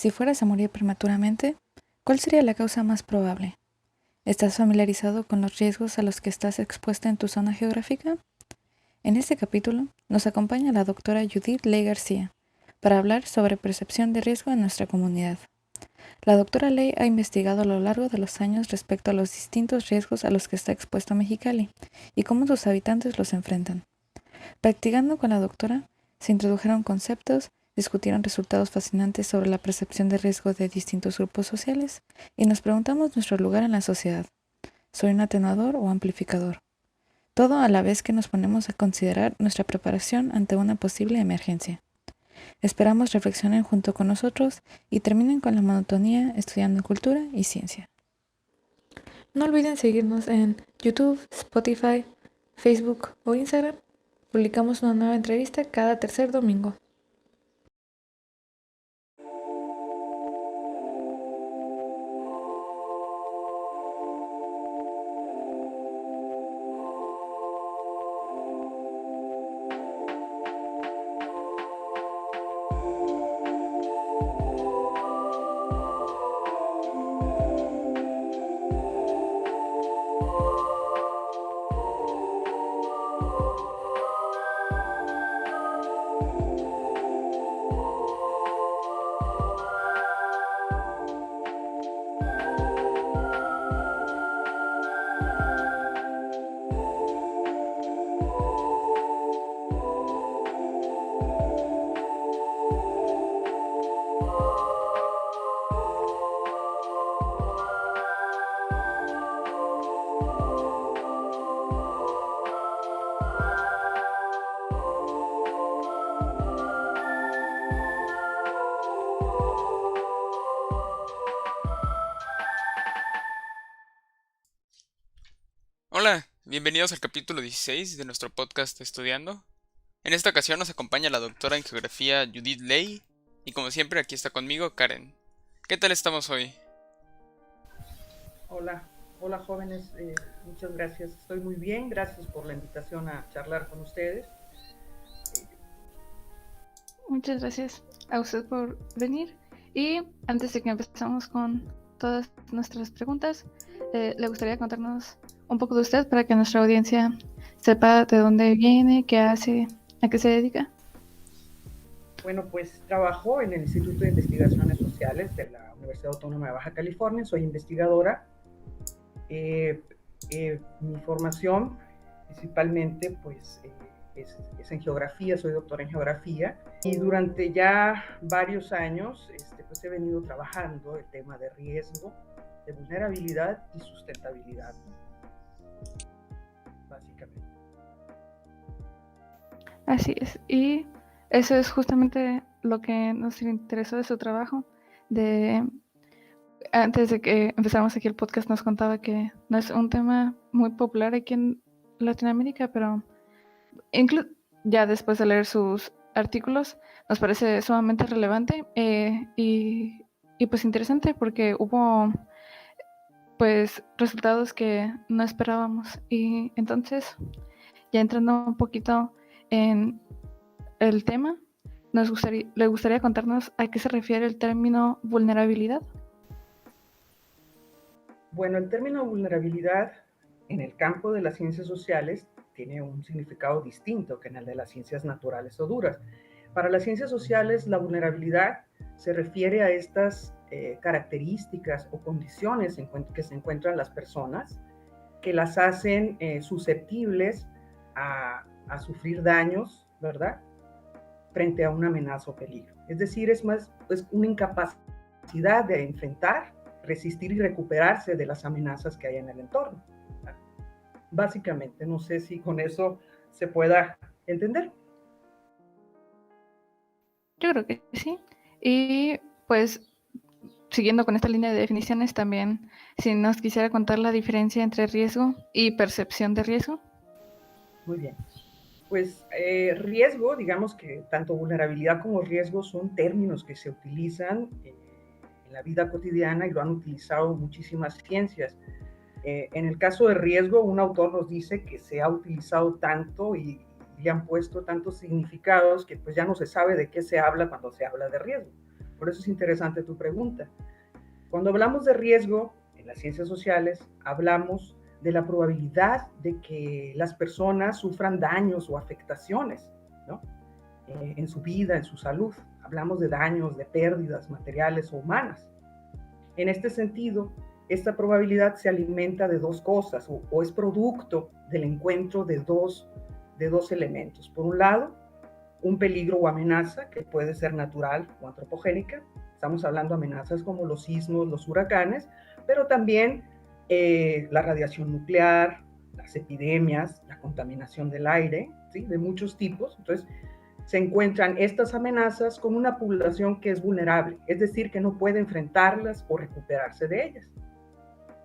Si fueras a morir prematuramente, ¿cuál sería la causa más probable? ¿Estás familiarizado con los riesgos a los que estás expuesta en tu zona geográfica? En este capítulo nos acompaña la doctora Judith Ley García para hablar sobre percepción de riesgo en nuestra comunidad. La doctora Ley ha investigado a lo largo de los años respecto a los distintos riesgos a los que está expuesto Mexicali y cómo sus habitantes los enfrentan. Practicando con la doctora, se introdujeron conceptos, discutieron resultados fascinantes sobre la percepción de riesgo de distintos grupos sociales y nos preguntamos nuestro lugar en la sociedad. ¿Soy un atenuador o amplificador? Todo a la vez que nos ponemos a considerar nuestra preparación ante una posible emergencia. Esperamos reflexionen junto con nosotros y terminen con la monotonía estudiando cultura y ciencia. No olviden seguirnos en YouTube, Spotify, Facebook o Instagram. Publicamos una nueva entrevista cada tercer domingo. Hola, bienvenidos al capítulo 16 de nuestro podcast Estudiando. En esta ocasión nos acompaña la doctora en geografía Judith Ley y como siempre aquí está conmigo Karen. ¿Qué tal estamos hoy? Hola, hola jóvenes, muchas gracias. Estoy muy bien, gracias por la invitación a charlar con ustedes. Muchas gracias a usted por venir. Y antes de que empezamos con todas nuestras preguntas, ¿le gustaría contarnos un poco de usted para que nuestra audiencia sepa de dónde viene, qué hace, a qué se dedica? Bueno, pues trabajo en el Instituto de Investigaciones Sociales de la Universidad Autónoma de Baja California, soy investigadora. Mi formación principalmente pues es en geografía, soy doctora en geografía y durante ya varios años pues he venido trabajando el tema de riesgo, de vulnerabilidad y sustentabilidad, básicamente. Así es. Y eso es justamente lo que nos interesó de su trabajo. Antes de que empezáramos aquí el podcast nos contaba que no es un tema muy popular aquí en Latinoamérica, pero ya después de leer sus artículos nos parece sumamente relevante y pues interesante porque hubo pues resultados que no esperábamos. Y entonces, ya entrando un poquito en el tema, ¿le gustaría contarnos a qué se refiere el término vulnerabilidad? Bueno, el término vulnerabilidad en el campo de las ciencias sociales tiene un significado distinto que en el de las ciencias naturales o duras. Para las ciencias sociales, la vulnerabilidad se refiere a estas características o condiciones que se encuentran las personas que las hacen susceptibles a sufrir daños, ¿verdad? Frente a una amenaza o peligro. Es decir, es una incapacidad de enfrentar, resistir y recuperarse de las amenazas que hay en el entorno. Básicamente, no sé si con eso se pueda entender. Yo creo que sí. Y pues siguiendo con esta línea de definiciones también, si nos quisiera contar la diferencia entre riesgo y percepción de riesgo. Muy bien. Pues riesgo, digamos que tanto vulnerabilidad como riesgo son términos que se utilizan en la vida cotidiana y lo han utilizado muchísimas ciencias. En el caso de riesgo, un autor nos dice que se ha utilizado tanto y le han puesto tantos significados que pues ya no se sabe de qué se habla cuando se habla de riesgo. Por eso es interesante tu pregunta. Cuando hablamos de riesgo en las ciencias sociales, hablamos de la probabilidad de que las personas sufran daños o afectaciones, ¿no? En su vida, en su salud. Hablamos de daños, de pérdidas materiales o humanas. En este sentido, esta probabilidad se alimenta de dos cosas o es producto del encuentro de dos elementos. Por un lado, un peligro o amenaza que puede ser natural o antropogénica. Estamos hablando de amenazas como los sismos, los huracanes, pero también la radiación nuclear, las epidemias, la contaminación del aire, ¿sí? De muchos tipos. Entonces, se encuentran estas amenazas con una población que es vulnerable, es decir, que no puede enfrentarlas o recuperarse de ellas.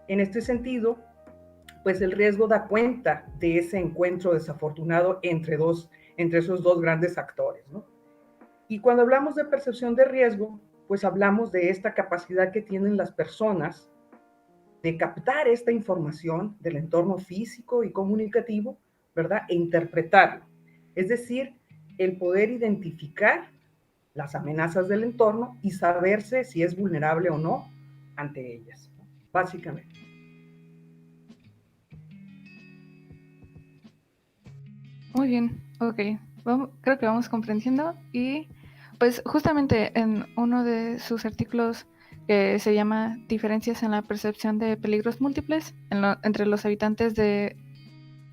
En este sentido, pues el riesgo da cuenta de ese encuentro desafortunado entre esos dos grandes actores, ¿no? Y cuando hablamos de percepción de riesgo, pues hablamos de esta capacidad que tienen las personas de captar esta información del entorno físico y comunicativo, ¿verdad? E interpretarlo. Es decir, el poder identificar las amenazas del entorno y saberse si es vulnerable o no ante ellas, ¿no? Básicamente. Muy bien, ok. Creo que vamos comprendiendo y pues justamente en uno de sus artículos que se llama Diferencias en la percepción de peligros múltiples entre los habitantes de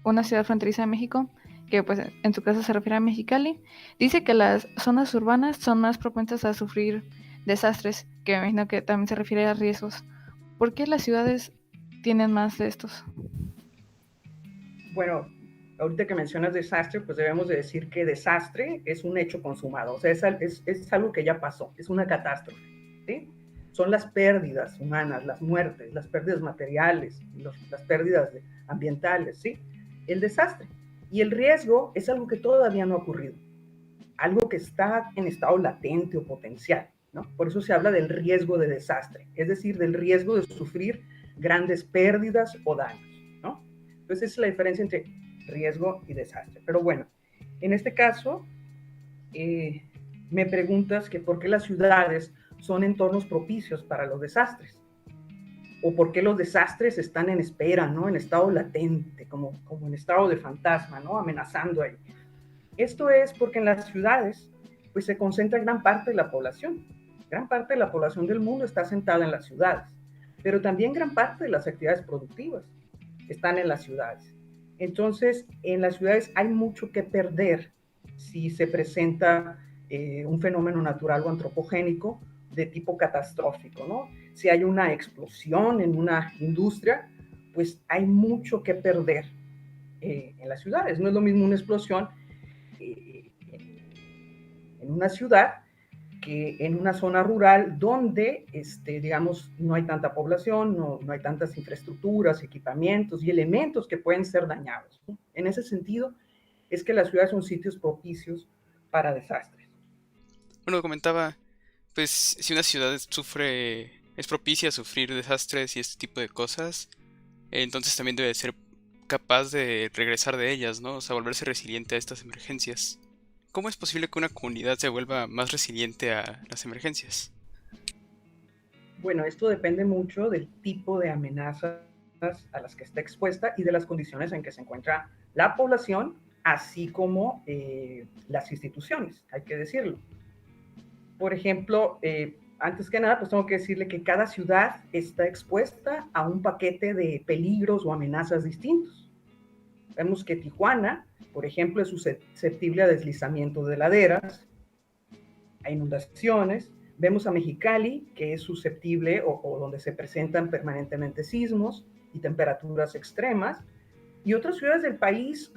una ciudad fronteriza de México, que pues en su caso se refiere a Mexicali, dice que las zonas urbanas son más propensas a sufrir desastres, que me imagino que también se refiere a riesgos. ¿Por qué las ciudades tienen más de estos? Bueno, ahorita que mencionas desastre, pues debemos de decir que desastre es un hecho consumado, o sea, es algo que ya pasó, es una catástrofe, ¿sí? Son las pérdidas humanas, las muertes, las pérdidas materiales, las pérdidas ambientales, ¿sí? El desastre. Y el riesgo es algo que todavía no ha ocurrido, algo que está en estado latente o potencial, ¿no? Por eso se habla del riesgo de desastre, es decir, del riesgo de sufrir grandes pérdidas o daños, ¿no? Entonces esa es la diferencia entre riesgo y desastre. Pero bueno, en este caso, me preguntas que por qué las ciudades son entornos propicios para los desastres, o por qué los desastres están en espera, ¿no? En estado latente, como en estado de fantasma, ¿no? Amenazando ahí. Esto es porque en las ciudades pues se concentra gran parte de la población. Gran parte de la población del mundo está sentada en las ciudades, pero también gran parte de las actividades productivas están en las ciudades. Entonces, en las ciudades hay mucho que perder si se presenta un fenómeno natural o antropogénico de tipo catastrófico, ¿no? Si hay una explosión en una industria, pues hay mucho que perder en las ciudades. No es lo mismo una explosión en una ciudad que en una zona rural donde, digamos, no hay tanta población, no hay tantas infraestructuras, equipamientos y elementos que pueden ser dañados, ¿no? En ese sentido, es que las ciudades son sitios propicios para desastres. Bueno, comentaba, pues si una ciudad es propicia a sufrir desastres y este tipo de cosas, entonces también debe ser capaz de regresar de ellas, ¿no? O sea, volverse resiliente a estas emergencias. ¿Cómo es posible que una comunidad se vuelva más resiliente a las emergencias? Bueno, esto depende mucho del tipo de amenazas a las que está expuesta y de las condiciones en que se encuentra la población, así como las instituciones, hay que decirlo. Por ejemplo, antes que nada, pues tengo que decirle que cada ciudad está expuesta a un paquete de peligros o amenazas distintos. Vemos que Tijuana, por ejemplo, es susceptible a deslizamiento de laderas, a inundaciones. Vemos a Mexicali, que es susceptible o donde se presentan permanentemente sismos y temperaturas extremas. Y otras ciudades del país,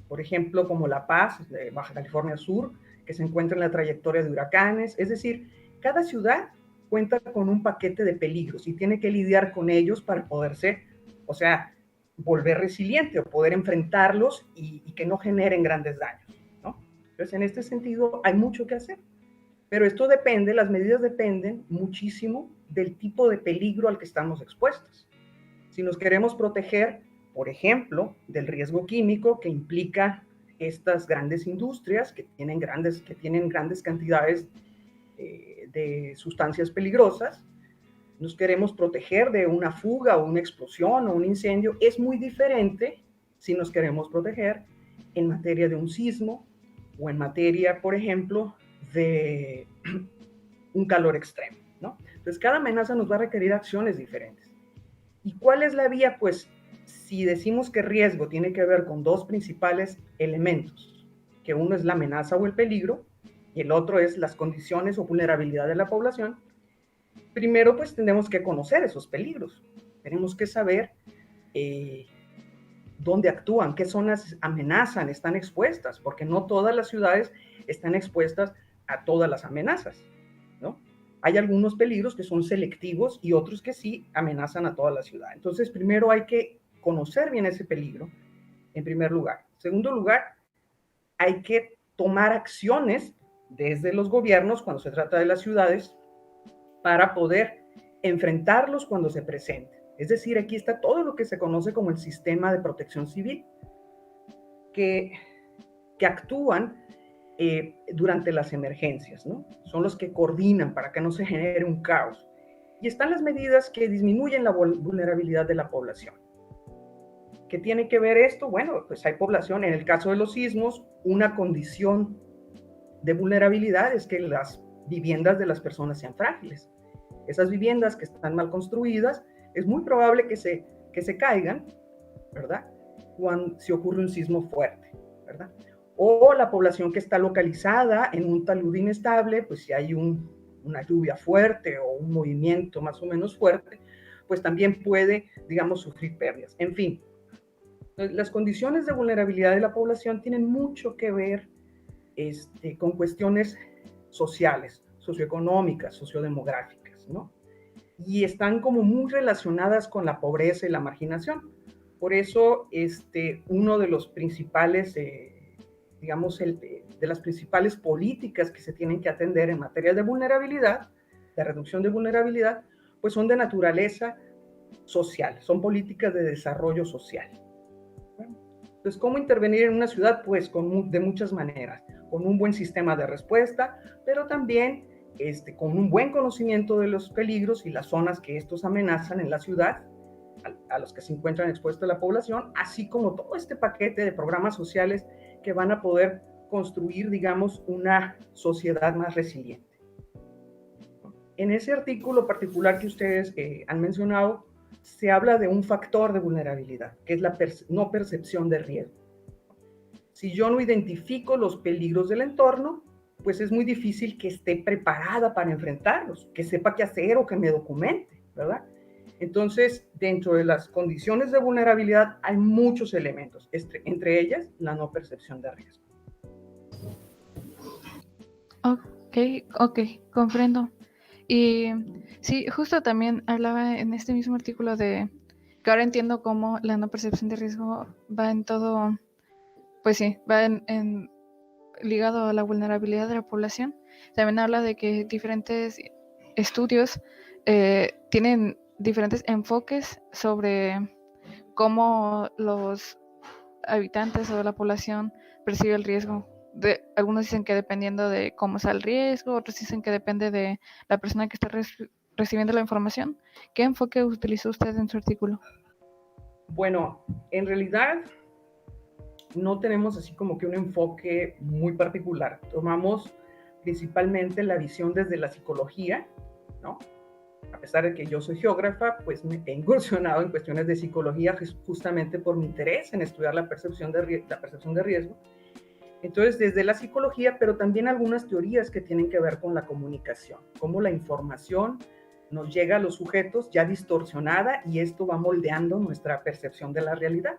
por ejemplo, como La Paz, de Baja California Sur, que se encuentra en la trayectoria de huracanes. Es decir, cada ciudad cuenta con un paquete de peligros y tiene que lidiar con ellos para poderse, o sea, volver resiliente o poder enfrentarlos y que no generen grandes daños, ¿no? Entonces, en este sentido, hay mucho que hacer. Pero esto depende, las medidas dependen muchísimo del tipo de peligro al que estamos expuestos. Si nos queremos proteger, por ejemplo, del riesgo químico que implica estas grandes industrias que tienen grandes cantidades de sustancias peligrosas, nos queremos proteger de una fuga o una explosión o un incendio, es muy diferente si nos queremos proteger en materia de un sismo o en materia, por ejemplo, de un calor extremo, ¿no? Entonces, cada amenaza nos va a requerir acciones diferentes. ¿Y cuál es la vía? Pues, si decimos que riesgo tiene que ver con dos principales elementos, que uno es la amenaza o el peligro, y el otro es las condiciones o vulnerabilidad de la población, primero pues tenemos que conocer esos peligros, tenemos que saber dónde actúan, qué zonas amenazan, están expuestas, porque no todas las ciudades están expuestas a todas las amenazas, ¿no? Hay algunos peligros que son selectivos y otros que sí amenazan a toda la ciudad. Entonces, primero hay que conocer bien ese peligro, en primer lugar. En segundo lugar, hay que tomar acciones desde los gobiernos cuando se trata de las ciudades para poder enfrentarlos cuando se presenten. Es decir, aquí está todo lo que se conoce como el sistema de protección civil, que actúan durante las emergencias, ¿no? Son los que coordinan para que no se genere un caos. Y están las medidas que disminuyen la vulnerabilidad de la población. ¿Qué tiene que ver esto? Bueno, pues hay población, en el caso de los sismos, una condición de vulnerabilidad es que las viviendas de las personas sean frágiles. Esas viviendas que están mal construidas, es muy probable que se caigan, ¿verdad? Si ocurre un sismo fuerte, ¿verdad? O la población que está localizada en un talud inestable, pues si hay una lluvia fuerte o un movimiento más o menos fuerte, pues también puede, digamos, sufrir pérdidas. En fin, las condiciones de vulnerabilidad de la población tienen mucho que ver con cuestiones sociales, socioeconómicas, sociodemográficas, ¿no? Y están como muy relacionadas con la pobreza y la marginación. Por eso, uno de los principales, digamos, de las principales políticas que se tienen que atender en materia de vulnerabilidad, de reducción de vulnerabilidad, pues son de naturaleza social, son políticas de desarrollo social. Entonces, ¿cómo intervenir en una ciudad? Pues de muchas maneras, con un buen sistema de respuesta, pero también con un buen conocimiento de los peligros y las zonas que estos amenazan en la ciudad, a los que se encuentran expuesta la población, así como todo este paquete de programas sociales que van a poder construir, digamos, una sociedad más resiliente. En ese artículo particular que ustedes han mencionado, se habla de un factor de vulnerabilidad, que es la no percepción de riesgo. Si yo no identifico los peligros del entorno, pues es muy difícil que esté preparada para enfrentarlos, que sepa qué hacer o que me documente, ¿verdad? Entonces, dentro de las condiciones de vulnerabilidad hay muchos elementos, entre ellas la no percepción de riesgo. Ok, comprendo. Y sí, justo también hablaba en este mismo artículo de que ahora entiendo cómo la no percepción de riesgo va en todo, pues sí, va ligado a la vulnerabilidad de la población. También habla de que diferentes estudios tienen diferentes enfoques sobre cómo los habitantes o la población percibe el riesgo. Algunos dicen que dependiendo de cómo sea el riesgo, otros dicen que depende de la persona que está recibiendo la información. ¿Qué enfoque utilizó usted en su artículo? Bueno, en realidad no tenemos así como que un enfoque muy particular. Tomamos principalmente la visión desde la psicología, ¿no? A pesar de que yo soy geógrafa, pues me he incursionado en cuestiones de psicología justamente por mi interés en estudiar la percepción de riesgo. Entonces, desde la psicología, pero también algunas teorías que tienen que ver con la comunicación, cómo la información nos llega a los sujetos ya distorsionada y esto va moldeando nuestra percepción de la realidad,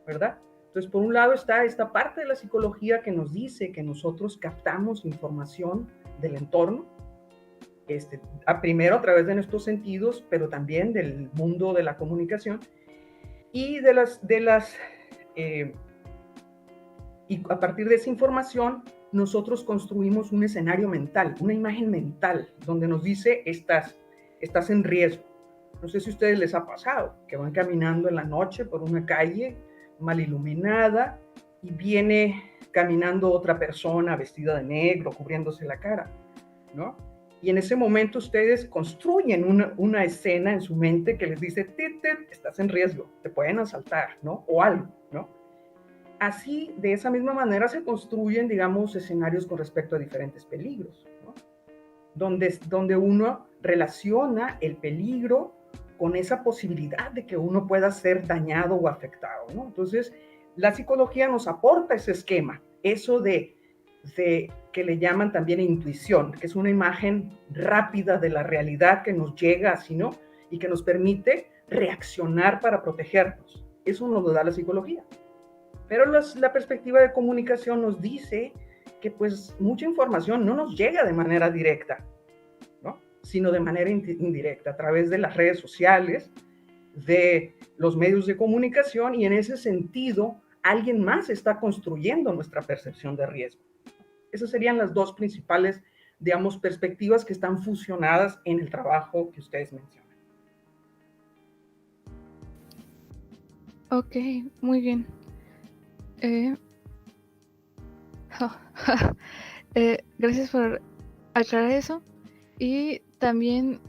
¿verdad? Entonces, por un lado está esta parte de la psicología que nos dice que nosotros captamos información del entorno, primero a través de nuestros sentidos, pero también del mundo de la comunicación y y a partir de esa información nosotros construimos un escenario mental, una imagen mental, donde nos dice estás en riesgo. No sé si a ustedes les ha pasado, que van caminando en la noche por una calle mal iluminada y viene caminando otra persona vestida de negro, cubriéndose la cara, ¿no? Y en ese momento ustedes construyen una escena en su mente que les dice, tit, tit, estás en riesgo, te pueden asaltar, ¿no? O algo, ¿no? Así, de esa misma manera se construyen, digamos, escenarios con respecto a diferentes peligros, ¿no? Donde uno relaciona el peligro con esa posibilidad de que uno pueda ser dañado o afectado, ¿no? Entonces, la psicología nos aporta ese esquema, eso de que le llaman también intuición, que es una imagen rápida de la realidad que nos llega así, ¿no? Y que nos permite reaccionar para protegernos. Eso nos lo da la psicología. Pero la perspectiva de comunicación nos dice que pues mucha información no nos llega de manera directa, ¿no? Sino de manera indirecta, a través de las redes sociales, de los medios de comunicación, y en ese sentido alguien más está construyendo nuestra percepción de riesgo. Esas serían las dos principales, digamos, perspectivas que están fusionadas en el trabajo que ustedes mencionan. Ok, muy bien. Gracias por aclarar eso. Y también,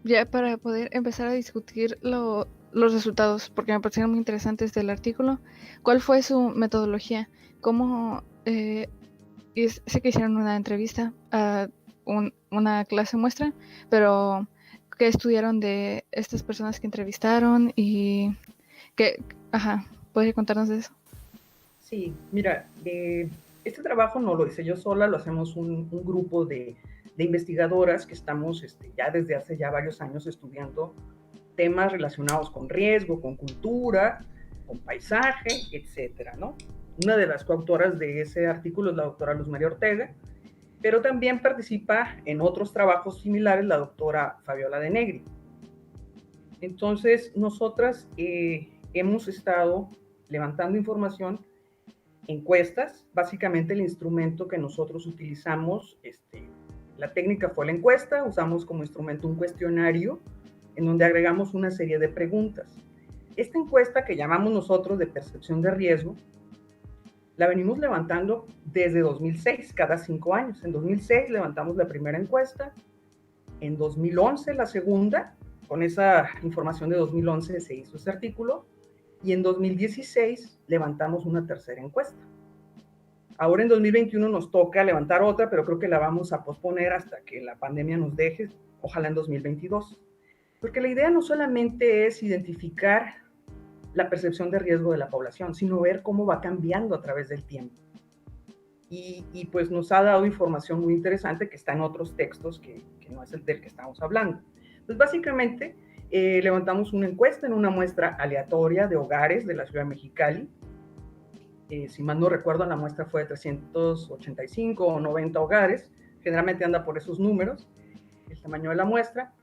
ya para poder empezar a discutir los resultados, porque me parecieron muy interesantes del artículo, ¿cuál fue su metodología? ¿Cómo sé que hicieron una entrevista a una clase muestra, pero qué estudiaron de estas personas que entrevistaron y qué, ¿puede contarnos de eso? Sí, mira, este trabajo no lo hice yo sola, lo hacemos un grupo de investigadoras que estamos ya desde hace ya varios años estudiando temas relacionados con riesgo, con cultura, con paisaje, etcétera, ¿no? Una de las coautoras de ese artículo es la doctora Luz María Ortega, pero también participa en otros trabajos similares la doctora Fabiola de Negri. Entonces, nosotras hemos estado levantando información, encuestas, básicamente el instrumento que nosotros utilizamos, la técnica fue la encuesta, usamos como instrumento un cuestionario en donde agregamos una serie de preguntas. Esta encuesta que llamamos nosotros de percepción de riesgo, la venimos levantando desde 2006, cada 5 años. En 2006 levantamos la primera encuesta, en 2011 la segunda, con esa información de 2011 se hizo ese artículo, y en 2016 levantamos una tercera encuesta. Ahora en 2021 nos toca levantar otra, pero creo que la vamos a posponer hasta que la pandemia nos deje, ojalá en 2022. Porque la idea no solamente es identificar la percepción de riesgo de la población, sino ver cómo va cambiando a través del tiempo. Y pues nos ha dado información muy interesante que está en otros textos que no es el del que estamos hablando. Pues básicamente levantamos una encuesta en una muestra aleatoria de hogares de la ciudad de Mexicali. Si mal no recuerdo, la muestra fue de 385 o 90 hogares, generalmente anda por esos números, el tamaño de la muestra,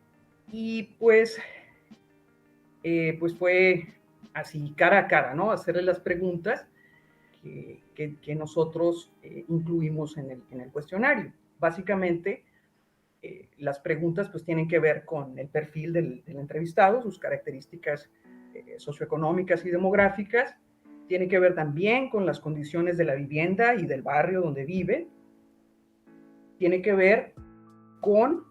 y pues fue así cara a cara, ¿no? Hacerle las preguntas que nosotros incluimos en el cuestionario. Básicamente, las preguntas pues tienen que ver con el perfil del entrevistado, sus características socioeconómicas y demográficas, tiene que ver también con las condiciones de la vivienda y del barrio donde vive, tiene que ver con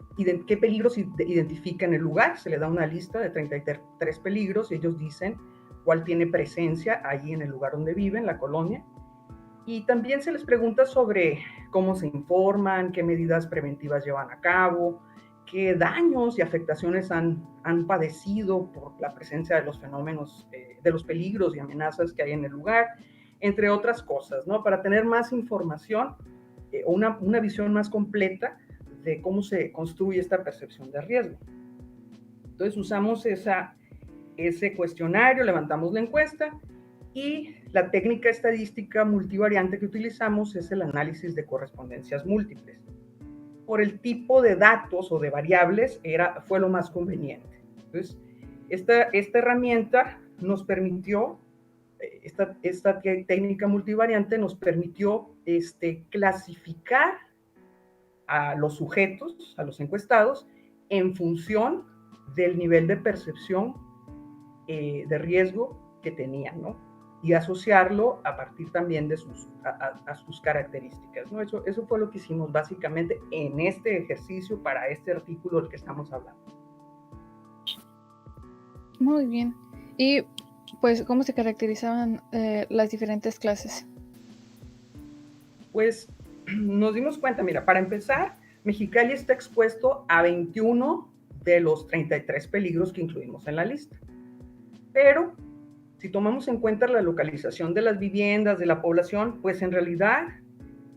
qué peligros identifica en el lugar, se le da una lista de 33 peligros y ellos dicen cuál tiene presencia allí en el lugar donde vive, en la colonia, y también se les pregunta sobre cómo se informan, qué medidas preventivas llevan a cabo, qué daños y afectaciones han padecido por la presencia de los fenómenos, de los peligros y amenazas que hay en el lugar, entre otras cosas, ¿no? Para tener más información, una visión más completa de cómo se construye esta percepción de riesgo. Entonces usamos ese cuestionario, levantamos la encuesta, y la técnica estadística multivariante que utilizamos es el análisis de correspondencias múltiples. Por el tipo de datos o de variables fue lo más conveniente. Entonces, esta herramienta nos permitió, esta técnica multivariante nos permitió clasificar a los sujetos, a los encuestados, en función del nivel de percepción de riesgo que tenían, ¿no? y asociarlo a partir también de sus características, ¿no? Eso fue lo que hicimos básicamente en este ejercicio para este artículo del que estamos hablando. Muy bien. Y pues, ¿cómo se caracterizaban las diferentes clases? Pues nos dimos cuenta, mira, para empezar, Mexicali está expuesto a 21 de los 33 peligros que incluimos en la lista. Pero si tomamos en cuenta la localización de las viviendas, de la población, pues en realidad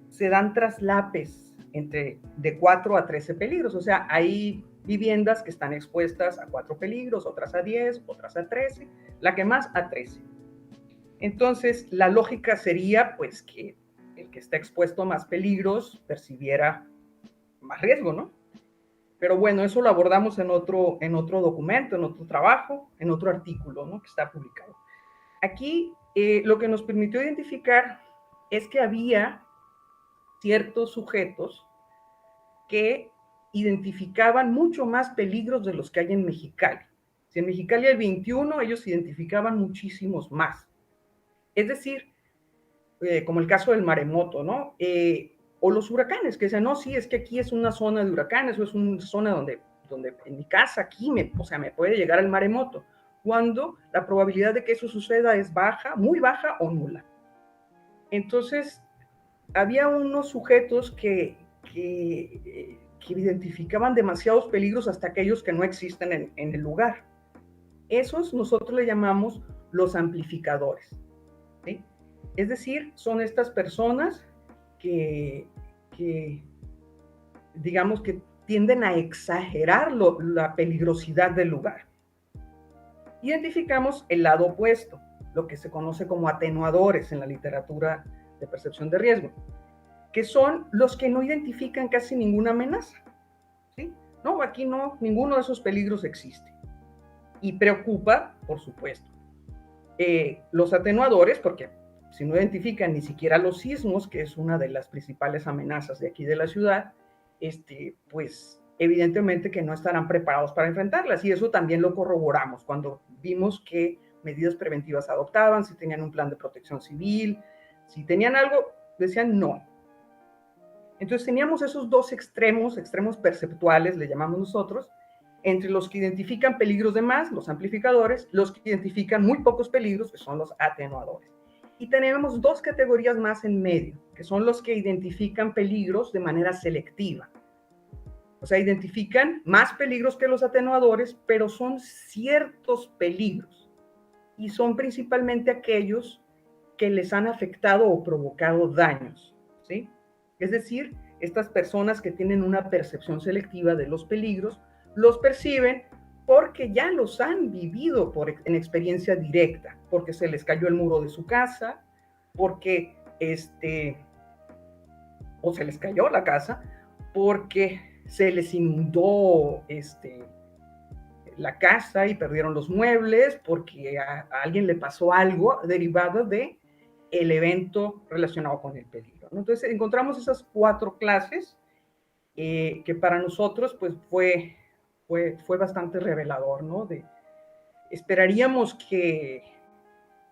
se dan traslapes de 4 a 13 peligros. O sea, hay viviendas que están expuestas a 4 peligros, otras a 10, otras a 13, la que más a 13. Entonces, la lógica sería pues que el que está expuesto a más peligros percibiera más riesgo, ¿no? Pero bueno, eso lo abordamos en otro documento, en otro trabajo, en otro artículo, ¿no? Que está publicado. Aquí lo que nos permitió identificar es que había ciertos sujetos que identificaban mucho más peligros de los que hay en Mexicali. Si en Mexicali hay 21, ellos identificaban muchísimos más. Es decir, como el caso del maremoto, ¿no? O los huracanes, que dicen, no, sí, es que aquí es una zona de huracanes, o es una zona donde en mi casa aquí me puede llegar el maremoto, cuando la probabilidad de que eso suceda es baja, muy baja o nula. Entonces, había unos sujetos que identificaban demasiados peligros, hasta aquellos que no existen en el lugar. Esos nosotros le llamamos los amplificadores, ¿sí? Es decir, son estas personas que digamos que tienden a exagerar la peligrosidad del lugar. Identificamos el lado opuesto, lo que se conoce como atenuadores en la literatura de percepción de riesgo, que son los que no identifican casi ninguna amenaza, ¿sí? No, aquí no, ninguno de esos peligros existe. Y preocupa, por supuesto. Los atenuadores, porque si no identifican ni siquiera los sismos, que es una de las principales amenazas de aquí de la ciudad, pues evidentemente que no estarán preparados para enfrentarlas. Y eso también lo corroboramos cuando vimos qué medidas preventivas adoptaban, si tenían un plan de protección civil, si tenían algo, decían no. Entonces teníamos esos dos extremos perceptuales, le llamamos nosotros, entre los que identifican peligros de más, los amplificadores, los que identifican muy pocos peligros, que son los atenuadores. Y tenemos dos categorías más en medio, que son los que identifican peligros de manera selectiva. O sea, identifican más peligros que los atenuadores, pero son ciertos peligros. Y son principalmente aquellos que les han afectado o provocado daños, ¿sí? Es decir, estas personas que tienen una percepción selectiva de los peligros, los perciben porque ya los han vivido en experiencia directa, porque se les cayó el muro de su casa, porque o se les cayó la casa, porque se les inundó la casa y perdieron los muebles, porque a alguien le pasó algo derivado de el evento relacionado con el peligro, ¿no? Entonces encontramos esas 4 clases que para nosotros pues fue bastante revelador, ¿no? Esperaríamos que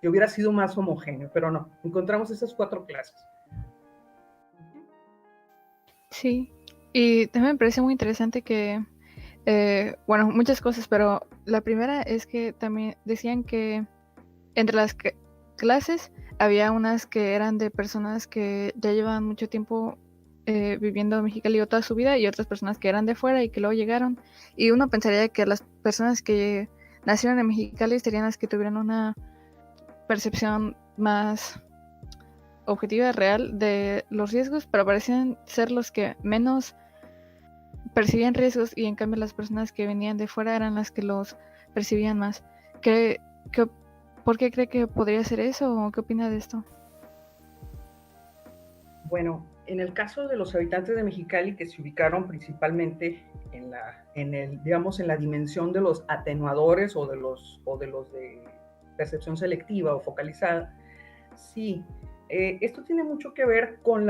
hubiera sido más homogéneo, pero no, encontramos esas 4 clases. Sí, y también me parece muy interesante que, bueno, muchas cosas, pero la primera es que también decían que entre las clases había unas que eran de personas que ya llevan mucho tiempo viviendo en Mexicali toda su vida, y otras personas que eran de fuera y que luego llegaron. Y uno pensaría que las personas que nacieron en Mexicali serían las que tuvieran una percepción más objetiva, real de los riesgos, pero parecían ser los que menos percibían riesgos, y en cambio las personas que venían de fuera eran las que los percibían más. ¿Por qué cree que podría ser eso, o qué opina de esto? Bueno, en el caso de los habitantes de Mexicali, que se ubicaron principalmente en la dimensión de los atenuadores o de los de percepción selectiva o focalizada, sí, esto tiene mucho que ver con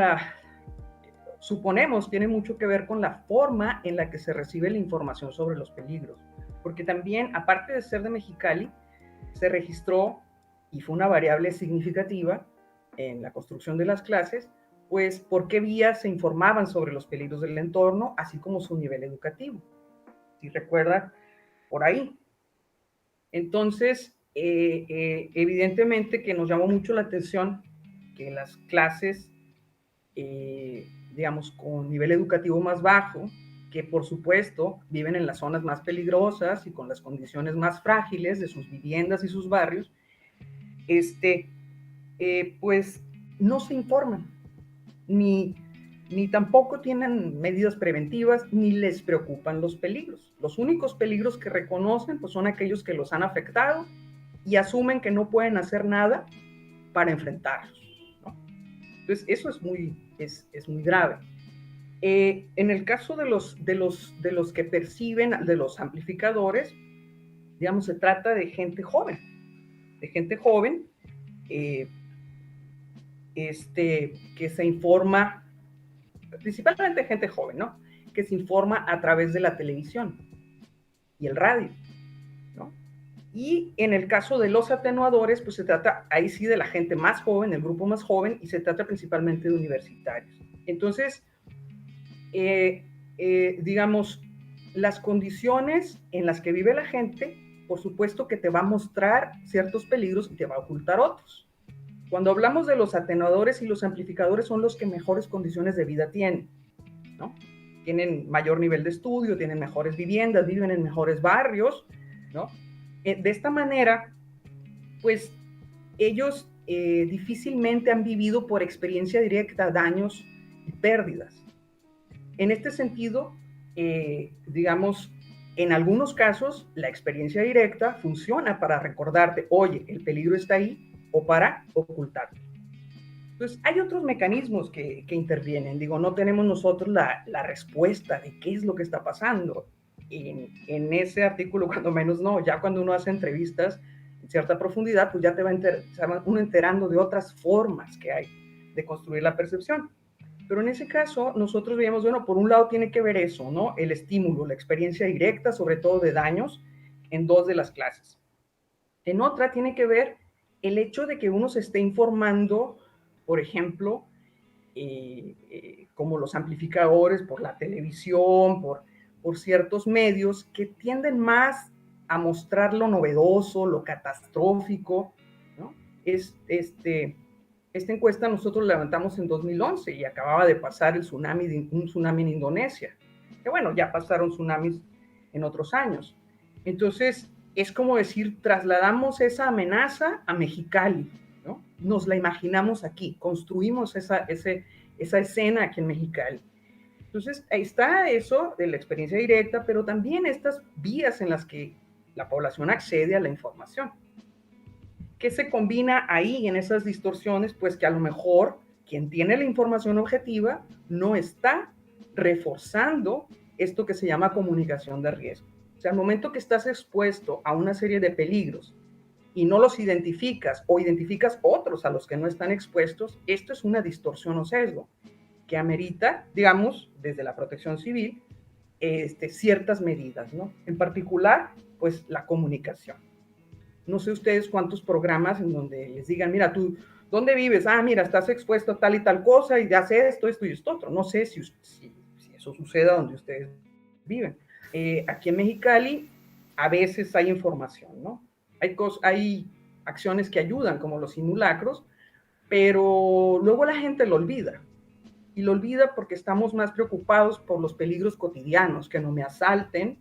tiene mucho que ver con la forma en la que se recibe la información sobre los peligros, porque también, aparte de ser de Mexicali, se registró y fue una variable significativa en la construcción de las clases, pues por qué vías se informaban sobre los peligros del entorno, así como su nivel educativo. Si recuerdan, por ahí. Entonces, evidentemente que nos llamó mucho la atención que las clases, digamos, con nivel educativo más bajo, que por supuesto viven en las zonas más peligrosas y con las condiciones más frágiles de sus viviendas y sus barrios, pues no se informan, ni, ni tampoco tienen medidas preventivas, ni les preocupan los peligros. Los únicos peligros que reconocen pues, son aquellos que los han afectado y asumen que no pueden hacer nada para enfrentarlos, ¿no? Entonces, eso es muy grave. En el caso de los que perciben, de los amplificadores, digamos, se trata de gente joven, eh, que se informa, principalmente gente joven, ¿no? Que se informa a través de la televisión y el radio, ¿no? Y en el caso de los atenuadores, pues se trata ahí sí de la gente más joven, el grupo más joven, y se trata principalmente de universitarios. Entonces, digamos, las condiciones en las que vive la gente, por supuesto que te va a mostrar ciertos peligros y te va a ocultar otros. Cuando hablamos de los atenuadores y los amplificadores son los que mejores condiciones de vida tienen, ¿no? Tienen mayor nivel de estudio, tienen mejores viviendas, viven en mejores barrios, ¿no? De esta manera, pues ellos difícilmente han vivido por experiencia directa daños y pérdidas. En este sentido, digamos, en algunos casos la experiencia directa funciona para recordarte, oye, el peligro está ahí, o para ocultarlo. Entonces, hay otros mecanismos que intervienen. Digo, no tenemos nosotros la respuesta de qué es lo que está pasando. En ese artículo, cuando menos no, ya cuando uno hace entrevistas en cierta profundidad, pues ya te va uno enterando de otras formas que hay de construir la percepción. Pero en ese caso, nosotros veíamos, bueno, por un lado tiene que ver eso, ¿no? El estímulo, la experiencia directa, sobre todo de daños, en dos de las clases. En otra tiene que ver el hecho de que uno se esté informando, por ejemplo, como los amplificadores, por la televisión, por ciertos medios que tienden más a mostrar lo novedoso, lo catastrófico, ¿no? Esta encuesta nosotros la levantamos en 2011 y acababa de pasar un tsunami en Indonesia. Que bueno, ya pasaron tsunamis en otros años. Entonces, es como decir, trasladamos esa amenaza a Mexicali, ¿no? Nos la imaginamos aquí, construimos esa escena aquí en Mexicali. Entonces, ahí está eso de la experiencia directa, pero también estas vías en las que la población accede a la información. ¿Qué se combina ahí en esas distorsiones? Pues que a lo mejor quien tiene la información objetiva no está reforzando esto que se llama comunicación de riesgo. O sea, al momento que estás expuesto a una serie de peligros y no los identificas o identificas otros a los que no están expuestos, esto es una distorsión o sesgo que amerita, digamos, desde la protección civil, ciertas medidas, ¿no? En particular, pues la comunicación. No sé ustedes cuántos programas en donde les digan, mira, tú, ¿dónde vives? Ah, mira, estás expuesto a tal y tal cosa y ya sé esto y esto otro. No sé si eso suceda donde ustedes viven. Aquí en Mexicali a veces hay información, ¿no? Hay acciones que ayudan, como los simulacros, pero luego la gente lo olvida. Y lo olvida porque estamos más preocupados por los peligros cotidianos, que no me asalten,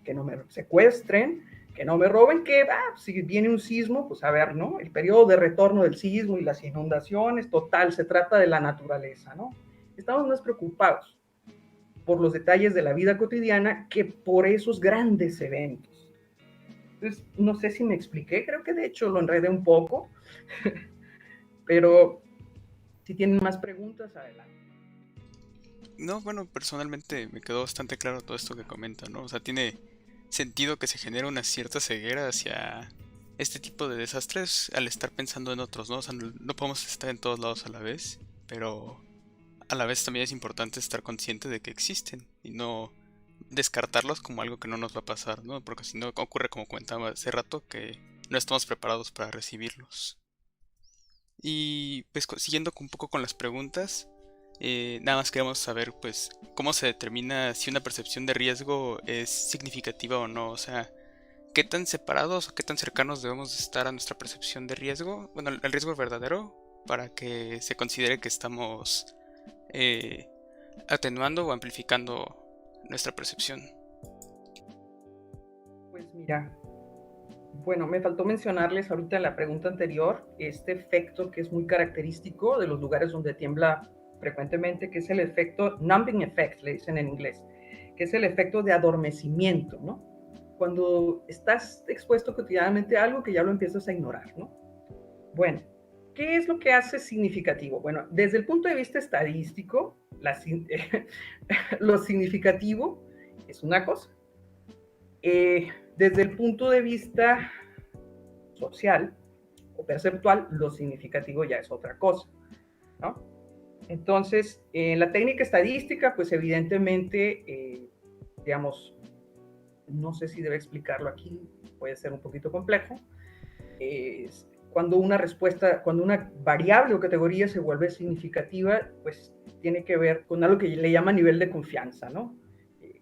que no me secuestren, que no me roben, que si viene un sismo, pues a ver, ¿no? El periodo de retorno del sismo y las inundaciones, total, se trata de la naturaleza, ¿no? Estamos más preocupados por los detalles de la vida cotidiana que por esos grandes eventos. Entonces, no sé si me expliqué, creo que de hecho lo enredé un poco, pero si tienen más preguntas, adelante. No, bueno, personalmente me quedó bastante claro todo esto que comenta, ¿no? O sea, tiene sentido que se genera una cierta ceguera hacia este tipo de desastres al estar pensando en otros, ¿no? O sea, no podemos estar en todos lados a la vez, pero a la vez también es importante estar consciente de que existen y no descartarlos como algo que no nos va a pasar, ¿no? Porque si no ocurre como comentaba hace rato, que no estamos preparados para recibirlos. Y pues siguiendo un poco con las preguntas, nada más queremos saber pues cómo se determina si una percepción de riesgo es significativa o no. O sea, qué tan separados o qué tan cercanos debemos estar a nuestra percepción de riesgo, bueno, el riesgo verdadero, para que se considere que estamos atenuando o amplificando nuestra percepción. Pues mira, bueno, me faltó mencionarles ahorita en la pregunta anterior este efecto que es muy característico de los lugares donde tiembla frecuentemente, que es el efecto numbing effect, le dicen en inglés, que es el efecto de adormecimiento, ¿no? Cuando estás expuesto cotidianamente a algo que ya lo empiezas a ignorar, ¿no? Bueno, ¿qué es lo que hace significativo? Bueno, desde el punto de vista estadístico, lo significativo es una cosa. Desde el punto de vista social o perceptual, lo significativo ya es otra cosa, ¿no? Entonces, en la técnica estadística, pues evidentemente, digamos, no sé si debe explicarlo aquí, puede ser un poquito complejo, cuando una respuesta, cuando una variable o categoría se vuelve significativa, pues tiene que ver con algo que le llama nivel de confianza, ¿no?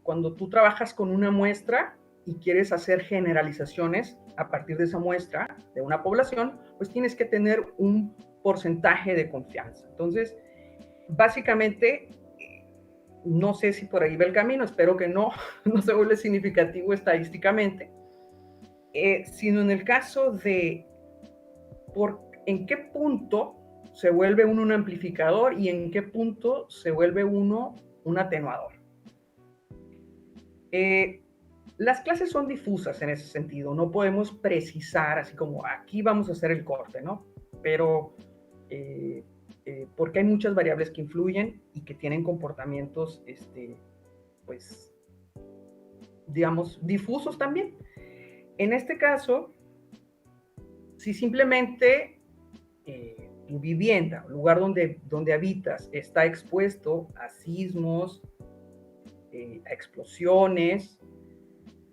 Cuando tú trabajas con una muestra y quieres hacer generalizaciones a partir de esa muestra de una población, pues tienes que tener un porcentaje de confianza. Entonces, básicamente, no sé si por ahí va el camino, espero que no se vuelve significativo estadísticamente, sino en el caso de en qué punto se vuelve uno un amplificador y en qué punto se vuelve uno un atenuador. Las clases son difusas en ese sentido, no podemos precisar así como aquí vamos a hacer el corte, ¿no? Pero porque hay muchas variables que influyen y que tienen comportamientos, pues, digamos, difusos también. En este caso, si simplemente tu vivienda, el lugar donde habitas, está expuesto a sismos, a explosiones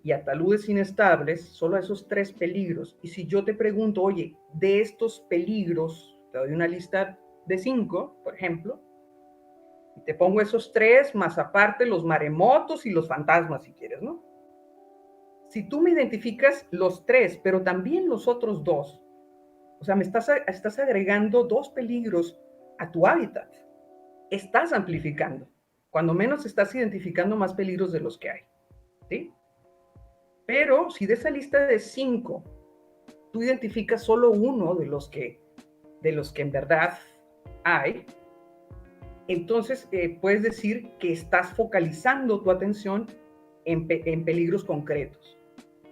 y a taludes inestables, solo a esos 3 peligros. Y si yo te pregunto, oye, de estos peligros, te doy una lista de 5, por ejemplo, y te pongo esos 3, más aparte los maremotos y los fantasmas, si quieres, ¿no? Si tú me identificas los 3, pero también los otros 2, o sea, me estás agregando 2 peligros a tu hábitat, estás amplificando. Cuando menos estás identificando más peligros de los que hay, ¿sí? Pero si de esa lista de 5, tú identificas solo uno de los que en verdad hay, entonces puedes decir que estás focalizando tu atención en peligros concretos,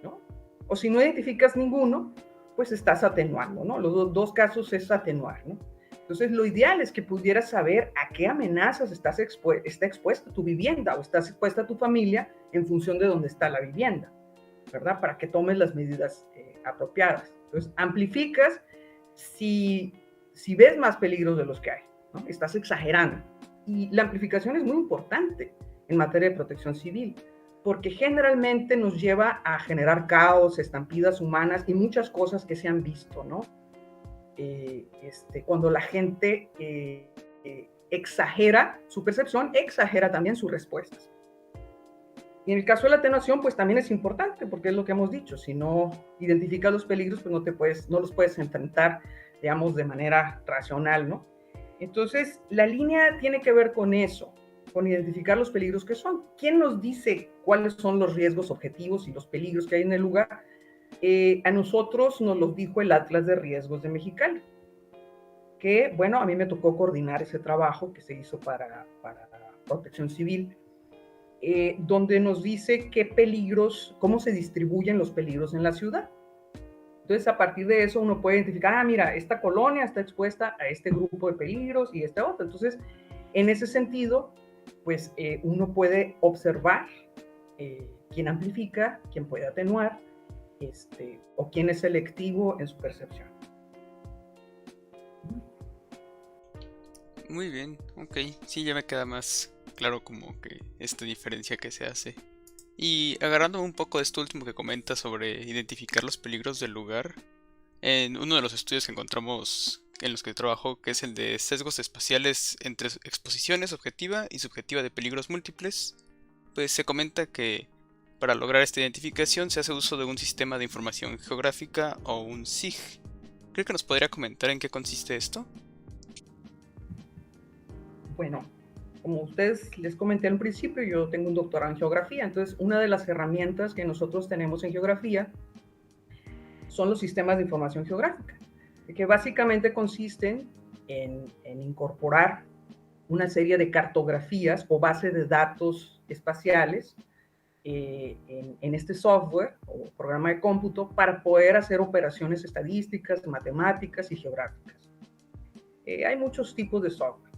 ¿no? O si no identificas ninguno, pues estás atenuando, ¿no? Los dos casos es atenuar, ¿no? Entonces, lo ideal es que pudieras saber a qué amenazas está expuesta tu vivienda o estás expuesta tu familia en función de dónde está la vivienda, ¿verdad? Para que tomes las medidas apropiadas. Entonces, amplificas si ves más peligros de los que hay, ¿no? Estás exagerando. Y la amplificación es muy importante en materia de protección civil, porque generalmente nos lleva a generar caos, estampidas humanas y muchas cosas que se han visto, ¿no? Cuando la gente exagera su percepción, exagera también sus respuestas. Y en el caso de la atenuación, pues también es importante, porque es lo que hemos dicho, si no identificas los peligros, pues no los puedes enfrentar, digamos, de manera racional, ¿no? Entonces, la línea tiene que ver con eso, con identificar los peligros que son. ¿Quién nos dice cuáles son los riesgos objetivos y los peligros que hay en el lugar? A nosotros nos los dijo el Atlas de Riesgos de Mexicali, que, bueno, a mí me tocó coordinar ese trabajo que se hizo para Protección Civil, donde nos dice qué peligros, cómo se distribuyen los peligros en la ciudad. Entonces, a partir de eso uno puede identificar, mira, esta colonia está expuesta a este grupo de peligros y este otro. Entonces, en ese sentido, pues uno puede observar quién amplifica, quién puede atenuar, o quién es selectivo en su percepción. Muy bien, ok. Sí, ya me queda más claro como que esta diferencia que se hace. Y agarrando un poco de esto último que comentas sobre identificar los peligros del lugar, en uno de los estudios que encontramos en los que trabajó, que es el de sesgos espaciales entre exposiciones objetiva y subjetiva de peligros múltiples, pues se comenta que para lograr esta identificación se hace uso de un sistema de información geográfica o un SIG. ¿Cree que nos podría comentar en qué consiste esto? Bueno, como ustedes les comenté al principio, yo tengo un doctorado en geografía, entonces una de las herramientas que nosotros tenemos en geografía son los sistemas de información geográfica, que básicamente consisten en incorporar una serie de cartografías o bases de datos espaciales en este software o programa de cómputo para poder hacer operaciones estadísticas, matemáticas y geográficas. Hay muchos tipos de software.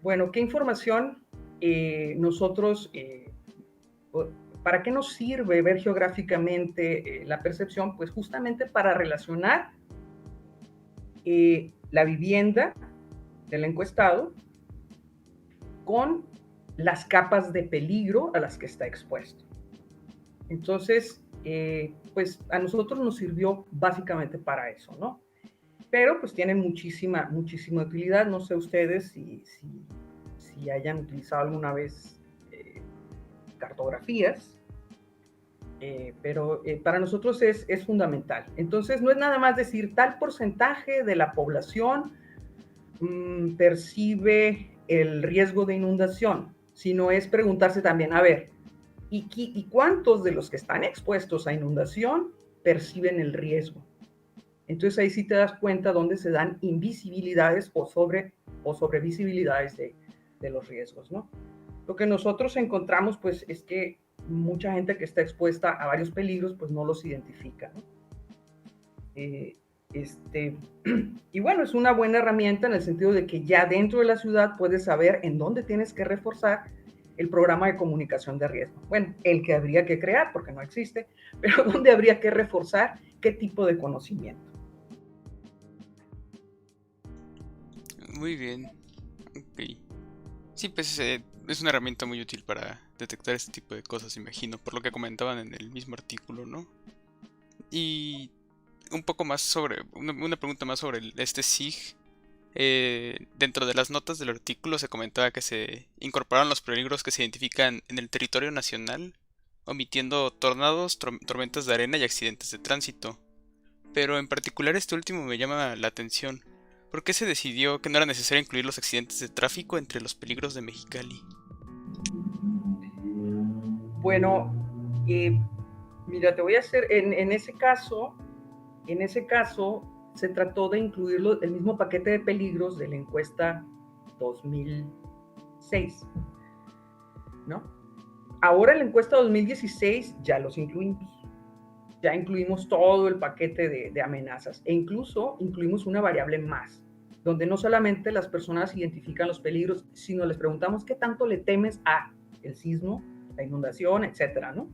Bueno, ¿qué información nosotros, para qué nos sirve ver geográficamente la percepción? Pues justamente para relacionar la vivienda del encuestado con las capas de peligro a las que está expuesto. Entonces, pues a nosotros nos sirvió básicamente para eso, ¿no? Pero pues tiene muchísima utilidad. No sé ustedes si hayan utilizado alguna vez cartografías, pero para nosotros es fundamental. Entonces, no es nada más decir tal porcentaje de la población percibe el riesgo de inundación, sino es preguntarse también, a ver, ¿y cuántos de los que están expuestos a inundación perciben el riesgo? Entonces ahí sí te das cuenta dónde se dan invisibilidades o sobrevisibilidades de los riesgos, ¿no? Lo que nosotros encontramos, pues, es que mucha gente que está expuesta a varios peligros, pues no los identifica, ¿no? Y bueno, es una buena herramienta en el sentido de que ya dentro de la ciudad puedes saber en dónde tienes que reforzar el programa de comunicación de riesgo. Bueno, el que habría que crear, porque no existe, pero dónde habría que reforzar qué tipo de conocimiento. Muy bien. Ok. Sí, pues es una herramienta muy útil para detectar este tipo de cosas, imagino, por lo que comentaban en el mismo artículo, ¿no? Y un poco más sobre, una pregunta más sobre este SIG. Dentro de las notas del artículo se comentaba que se incorporaron los peligros que se identifican en el territorio nacional, omitiendo tornados, tormentas de arena y accidentes de tránsito. Pero en particular este último me llama la atención. ¿Por qué se decidió que no era necesario incluir los accidentes de tráfico entre los peligros de Mexicali? Bueno, mira, te voy a hacer, en ese caso se trató de incluir el mismo paquete de peligros de la encuesta 2006, ¿no? Ahora en la encuesta 2016 ya los incluimos. Ya incluimos todo el paquete de amenazas e incluso incluimos una variable más, donde no solamente las personas identifican los peligros, sino les preguntamos qué tanto le temes a el sismo, la inundación, etcétera, ¿no?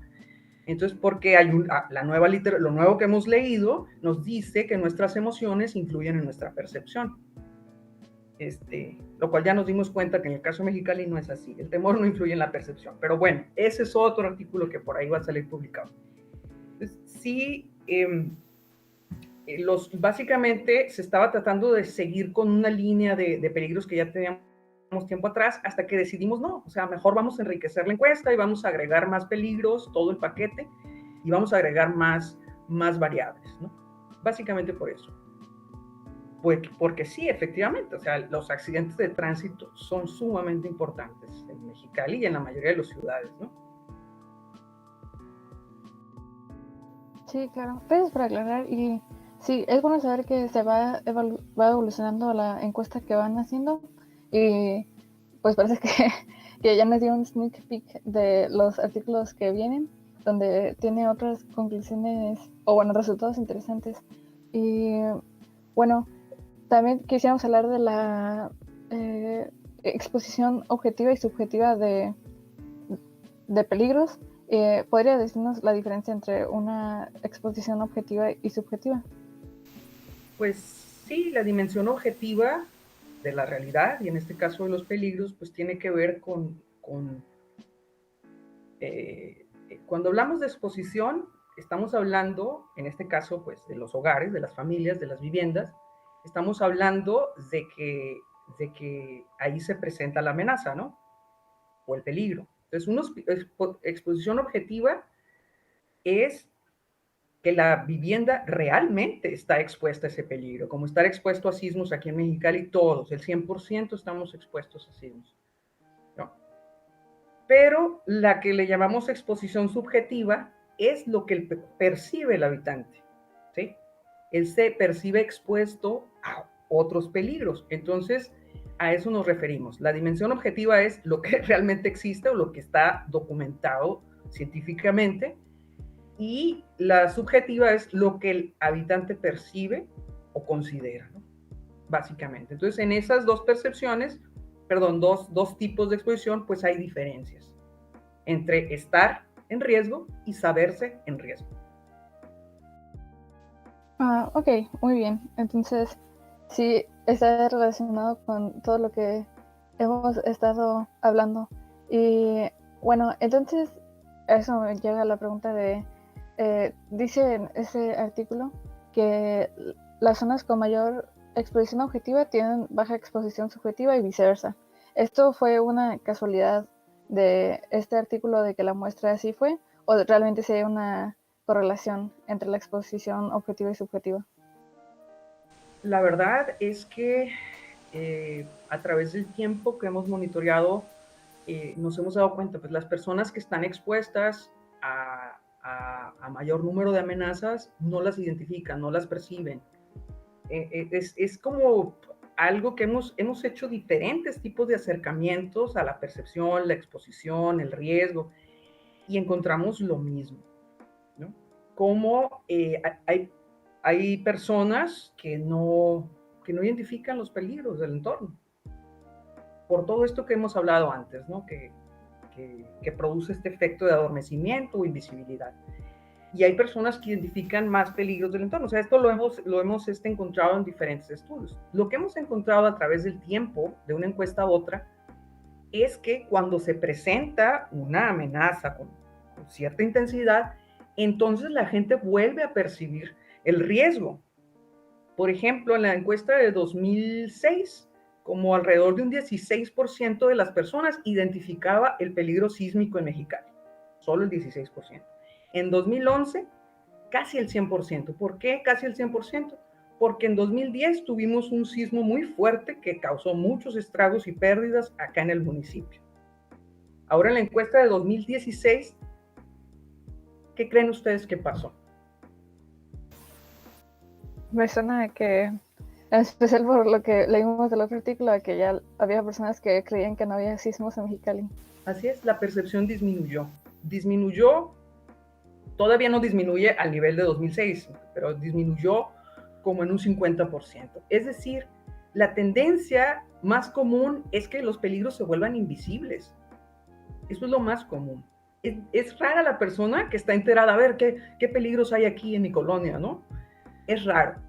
Entonces, porque hay lo nuevo que hemos leído nos dice que nuestras emociones influyen en nuestra percepción. Lo cual ya nos dimos cuenta que en el caso de Mexicali no es así. El temor no influye en la percepción. Pero bueno, ese es otro artículo que por ahí va a salir publicado. Entonces, sí, básicamente se estaba tratando de seguir con una línea de peligros que ya teníamos tiempo atrás, hasta que decidimos no, o sea, mejor vamos a enriquecer la encuesta y vamos a agregar más peligros, todo el paquete, y vamos a agregar más variables, ¿no? Básicamente por eso. Pues porque sí, efectivamente, o sea, los accidentes de tránsito son sumamente importantes en Mexicali y en la mayoría de las ciudades, ¿no? Sí, claro. Gracias por aclarar. Y sí, es bueno saber que se va evolucionando la encuesta que van haciendo. Y pues parece que, que ya nos dio un sneak peek de los artículos que vienen, donde tiene otras conclusiones o bueno, resultados interesantes. Y bueno, también quisiéramos hablar de la exposición objetiva y subjetiva de peligros. ¿Podría decirnos la diferencia entre una exposición objetiva y subjetiva? Pues sí, la dimensión objetiva de la realidad, y en este caso de los peligros, pues tiene que ver con cuando hablamos de exposición, estamos hablando, en este caso, pues de los hogares, de las familias, de las viviendas, estamos hablando de que ahí se presenta la amenaza, ¿no? O el peligro. Entonces, una exposición objetiva es que la vivienda realmente está expuesta a ese peligro, como estar expuesto a sismos aquí en Mexicali, todos, el 100% estamos expuestos a sismos, ¿no? Pero la que le llamamos exposición subjetiva es lo que percibe el habitante, ¿sí? Él se percibe expuesto a otros peligros. Entonces, a eso nos referimos. La dimensión objetiva es lo que realmente existe o lo que está documentado científicamente, y la subjetiva es lo que el habitante percibe o considera, ¿no? Básicamente. Entonces, en esas dos percepciones, perdón, dos tipos de exposición, pues hay diferencias entre estar en riesgo y saberse en riesgo. Ok, muy bien. Entonces, sí, está relacionado con todo lo que hemos estado hablando. Y bueno, entonces, eso me llega a la pregunta de, dice en ese artículo que las zonas con mayor exposición objetiva tienen baja exposición subjetiva y viceversa. ¿Esto fue una casualidad de este artículo de que la muestra así fue? ¿O realmente sí hay una correlación entre la exposición objetiva y subjetiva? La verdad es que a través del tiempo que hemos monitoreado, nos hemos dado cuenta, pues las personas que están expuestas a mayor número de amenazas no las identifican, no las perciben. Es como algo que hemos hecho diferentes tipos de acercamientos a la percepción, la exposición, el riesgo, y encontramos lo mismo, ¿no? Como hay personas que no identifican los peligros del entorno, por todo esto que hemos hablado antes, ¿no? Que produce este efecto de adormecimiento o invisibilidad. Y hay personas que identifican más peligros del entorno. O sea, esto lo hemos encontrado en diferentes estudios. Lo que hemos encontrado a través del tiempo, de una encuesta a otra, es que cuando se presenta una amenaza con cierta intensidad, entonces la gente vuelve a percibir el riesgo. Por ejemplo, en la encuesta de 2006, como alrededor de un 16% de las personas identificaba el peligro sísmico en Mexicali, solo el 16%. En 2011, casi el 100%. ¿Por qué casi el 100%? Porque en 2010 tuvimos un sismo muy fuerte que causó muchos estragos y pérdidas acá en el municipio. Ahora en la encuesta de 2016, ¿qué creen ustedes que pasó? Me suena que, en especial por lo que leímos del otro artículo, que ya había personas que creían que no había sismos en Mexicali. Así es, la percepción disminuyó. Disminuyó, todavía no disminuye al nivel de 2006, pero disminuyó como en un 50%. Es decir, la tendencia más común es que los peligros se vuelvan invisibles. Eso es lo más común. Es rara la persona que está enterada, a ver, ¿qué peligros hay aquí en mi colonia, ¿no? Es raro.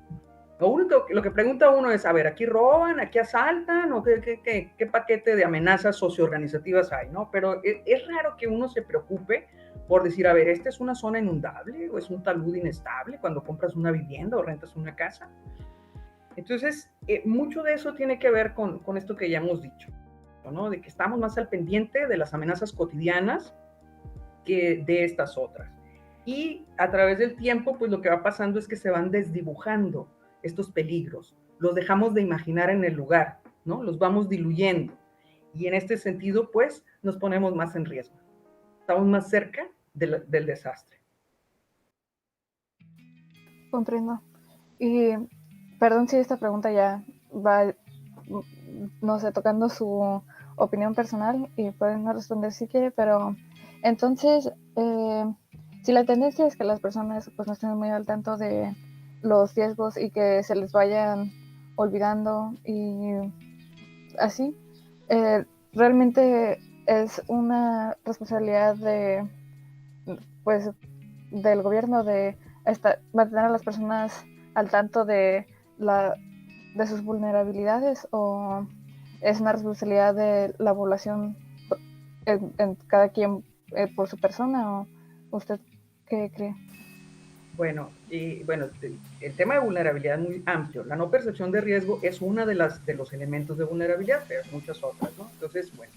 Lo que pregunta uno es, a ver, ¿aquí roban, aquí asaltan o qué paquete de amenazas socioorganizativas hay, ¿no? Pero es raro que uno se preocupe por decir, a ver, ¿esta es una zona inundable o es un talud inestable cuando compras una vivienda o rentas una casa? Entonces, mucho de eso tiene que ver con esto que ya hemos dicho, ¿no? De que estamos más al pendiente de las amenazas cotidianas que de estas otras. Y a través del tiempo, pues lo que va pasando es que se van desdibujando estos peligros, los dejamos de imaginar en el lugar, ¿no? Los vamos diluyendo. Y en este sentido, pues, nos ponemos más en riesgo. Estamos más cerca del desastre. Comprendo. Y perdón si esta pregunta ya va, no sé, tocando su opinión personal y pueden no responder si quiere, pero entonces, si la tendencia es que las personas pues no estén muy al tanto de los riesgos y que se les vayan olvidando y así, realmente es una responsabilidad de, pues, del gobierno de mantener a las personas al tanto de sus vulnerabilidades, o es una responsabilidad de la población en cada quien por su persona, o usted qué cree? Bueno, el tema de vulnerabilidad es muy amplio. La no percepción de riesgo es una de los elementos de vulnerabilidad, pero hay muchas otras, ¿no? Entonces, bueno,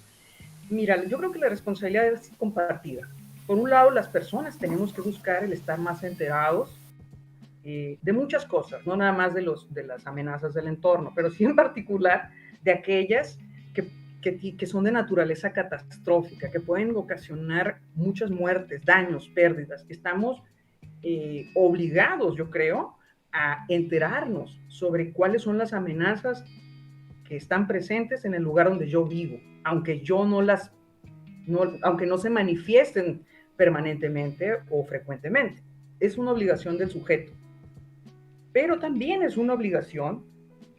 mira, yo creo que la responsabilidad es compartida. Por un lado, las personas tenemos que buscar el estar más enterados de muchas cosas, no nada más de las amenazas del entorno, pero sí en particular de aquellas que son de naturaleza catastrófica, que pueden ocasionar muchas muertes, daños, pérdidas. Estamos obligados, yo creo, a enterarnos sobre cuáles son las amenazas que están presentes en el lugar donde yo vivo, aunque yo no las, no, aunque no se manifiesten permanentemente o frecuentemente. Es una obligación del sujeto, pero también es una obligación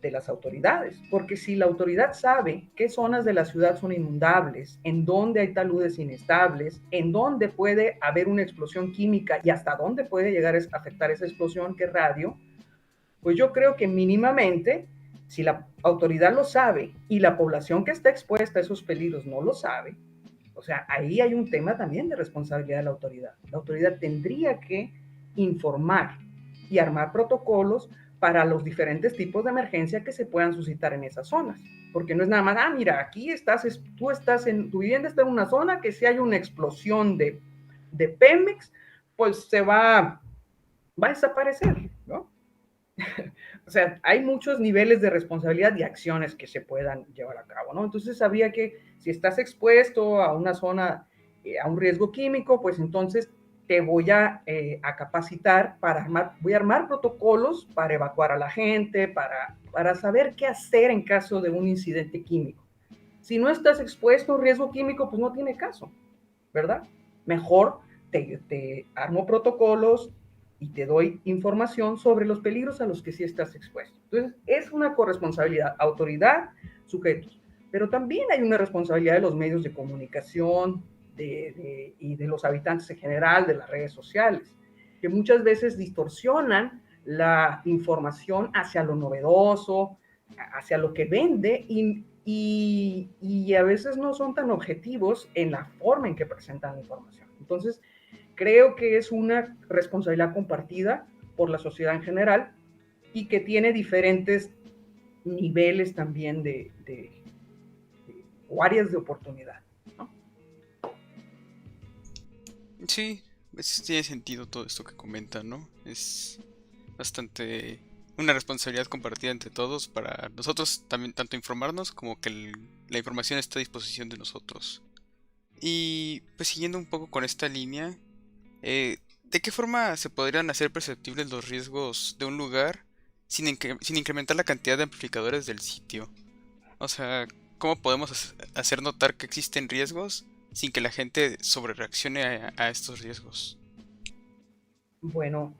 de las autoridades, porque si la autoridad sabe qué zonas de la ciudad son inundables, en dónde hay taludes inestables, en dónde puede haber una explosión química y hasta dónde puede llegar a afectar esa explosión, qué radio, pues yo creo que mínimamente, si la autoridad lo sabe y la población que está expuesta a esos peligros no lo sabe, o sea, ahí hay un tema también de responsabilidad de la autoridad. La autoridad tendría que informar y armar protocolos para los diferentes tipos de emergencia que se puedan suscitar en esas zonas. Porque no es nada más, mira, aquí estás, tu vivienda está en una zona que si hay una explosión de Pemex, pues va a desaparecer, ¿no? O sea, hay muchos niveles de responsabilidad y acciones que se puedan llevar a cabo, ¿no? Entonces sabía que si estás expuesto a una zona, a un riesgo químico, pues entonces te voy a capacitar voy a armar protocolos para evacuar a la gente, para saber qué hacer en caso de un incidente químico. Si no estás expuesto a un riesgo químico, pues no tiene caso, ¿verdad? Mejor te armo protocolos y te doy información sobre los peligros a los que sí estás expuesto. Entonces, es una corresponsabilidad, autoridad, sujetos. Pero también hay una responsabilidad de los medios de comunicación y de los habitantes en general, de las redes sociales, que muchas veces distorsionan la información hacia lo novedoso, hacia lo que vende y a veces no son tan objetivos en la forma en que presentan la información. Entonces, creo que es una responsabilidad compartida por la sociedad en general y que tiene diferentes niveles también o áreas de oportunidad, ¿no? Sí, tiene sentido todo esto que comentan, ¿no? Es bastante una responsabilidad compartida entre todos para nosotros también tanto informarnos como que la información está a disposición de nosotros. Y pues siguiendo un poco con esta línea, ¿de qué forma se podrían hacer perceptibles los riesgos de un lugar sin incrementar la cantidad de amplificadores del sitio? O sea, ¿cómo podemos hacer notar que existen riesgos sin que la gente sobrereaccione a estos riesgos? Bueno,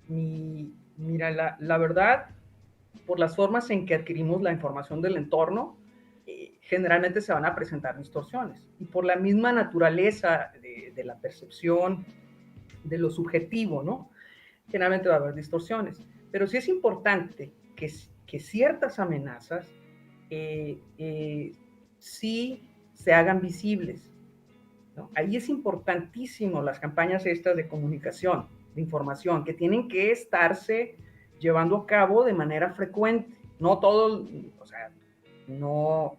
mira, la verdad, por las formas en que adquirimos la información del entorno, generalmente se van a presentar distorsiones. Y por la misma naturaleza de la percepción, de lo subjetivo, ¿no? Generalmente va a haber distorsiones. Pero sí es importante que ciertas amenazas sí se hagan visibles, ¿no? Ahí es importantísimo las campañas estas de comunicación, de información, que tienen que estarse llevando a cabo de manera frecuente. No todo, o sea, no,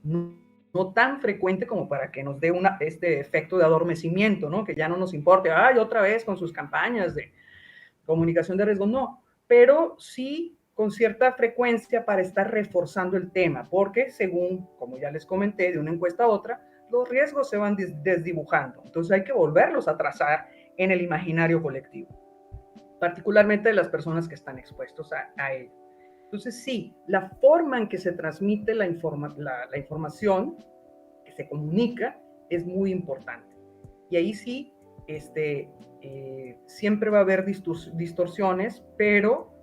no, no tan frecuente como para que nos dé este efecto de adormecimiento, ¿no? Que ya no nos importe, ay, otra vez con sus campañas de comunicación de riesgo, no, pero sí con cierta frecuencia para estar reforzando el tema, porque según, como ya les comenté, de una encuesta a otra, los riesgos se van desdibujando. Entonces hay que volverlos a trazar en el imaginario colectivo, particularmente de las personas que están expuestos a ello. Entonces sí, la forma en que se transmite la información, que se comunica, es muy importante. Y ahí sí, siempre va a haber distorsiones, pero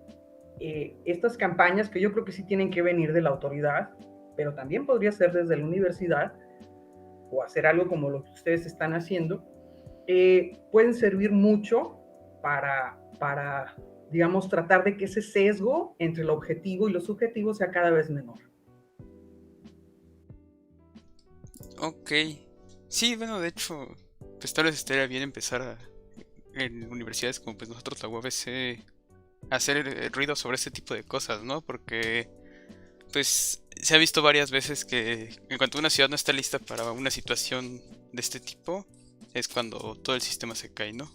estas campañas que yo creo que sí tienen que venir de la autoridad, pero también podría ser desde la universidad o hacer algo como lo que ustedes están haciendo, pueden servir mucho para, digamos, tratar de que ese sesgo entre el objetivo y lo subjetivo sea cada vez menor. Ok. Sí, bueno, de hecho, pues tal vez estaría bien empezar a en universidades como pues nosotros la UABC hacer ruido sobre este tipo de cosas, ¿no? Porque pues se ha visto varias veces que en cuanto una ciudad no está lista para una situación de este tipo, es cuando todo el sistema se cae, ¿no?